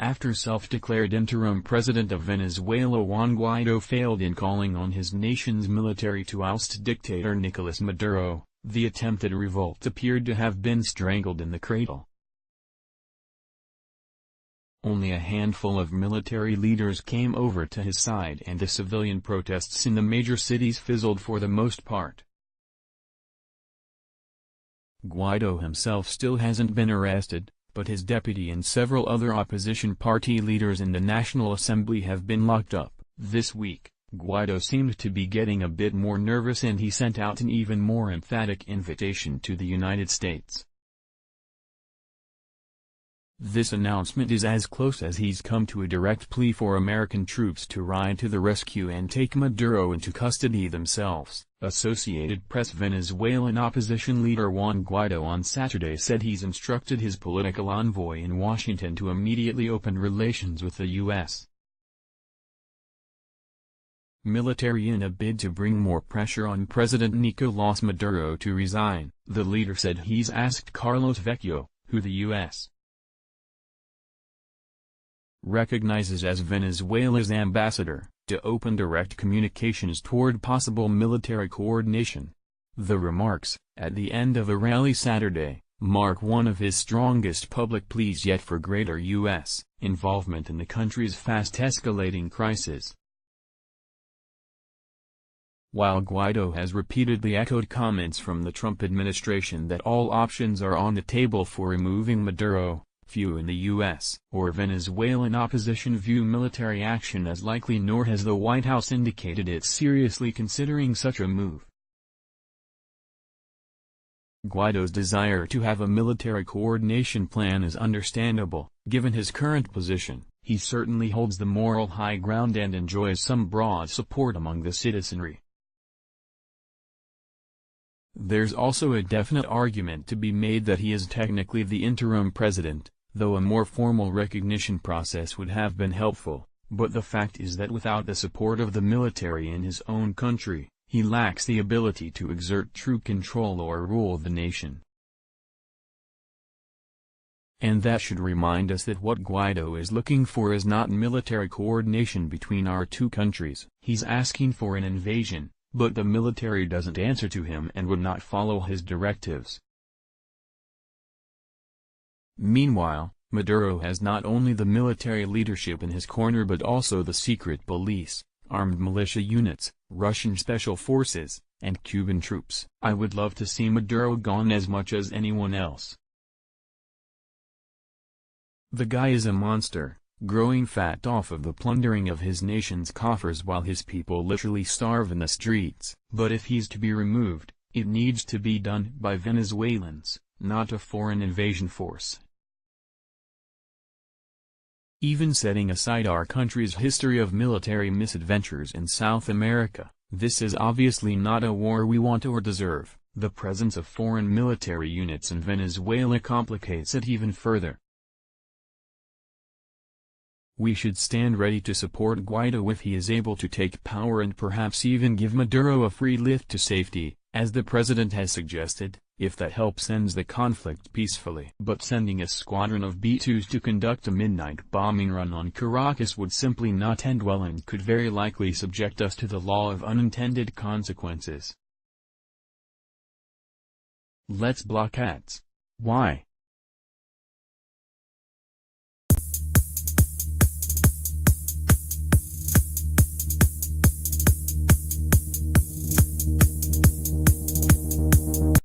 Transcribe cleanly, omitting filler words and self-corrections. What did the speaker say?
after self-declared interim president of Venezuela Juan Guaido failed in calling on his nation's military to oust dictator Nicolas Maduro, the attempted revolt appeared to have been strangled in the cradle. Only a handful of military leaders came over to his side and the civilian protests in the major cities fizzled for the most part. Guaido himself still hasn't been arrested, but his deputy and several other opposition party leaders in the National Assembly have been locked up. This week, Guaido seemed to be getting a bit more nervous and he sent out an even more emphatic invitation to the United States. This announcement is as close as he's come to a direct plea for American troops to ride to the rescue and take Maduro into custody themselves. Associated Press Venezuelan opposition leader Juan Guaido on Saturday said he's instructed his political envoy in Washington to immediately open relations with the U.S. military in a bid to bring more pressure on President Nicolas Maduro to resign. The leader said he's asked Carlos Vecchio, who the U.S. recognizes as Venezuela's ambassador, to open direct communications toward possible military coordination. The remarks, at the end of a rally Saturday, mark one of his strongest public pleas yet for greater U.S. involvement in the country's fast-escalating crisis. While Guaido has repeatedly echoed comments from the Trump administration that all options are on the table for removing Maduro, few in the U.S. or Venezuelan opposition view military action as likely, nor has the White House indicated it's seriously considering such a move. Guaido's desire to have a military coordination plan is understandable, given his current position. He certainly holds the moral high ground and enjoys some broad support among the citizenry. There's also a definite argument to be made that he is technically the interim president, though a more formal recognition process would have been helpful, but the fact is that without the support of the military in his own country, he lacks the ability to exert true control or rule the nation. And that should remind us that what Guaido is looking for is not military coordination between our two countries. He's asking for an invasion, but the military doesn't answer to him and would not follow his directives. Meanwhile, Maduro has not only the military leadership in his corner but also the secret police, armed militia units, Russian special forces, and Cuban troops. I would love to see Maduro gone as much as anyone else. The guy is a monster, growing fat off of the plundering of his nation's coffers while his people literally starve in the streets. But if he's to be removed, it needs to be done by Venezuelans, not a foreign invasion force. Even setting aside our country's history of military misadventures in South America, this is obviously not a war we want or deserve. The presence of foreign military units in Venezuela complicates it even further. We should stand ready to support Guaido if he is able to take power and perhaps even give Maduro a free lift to safety, as the president has suggested, if that helps ends the conflict peacefully. But sending a squadron of B-2s to conduct a midnight bombing run on Caracas would simply not end well and could very likely subject us to the law of unintended consequences. Let's block ads. Why?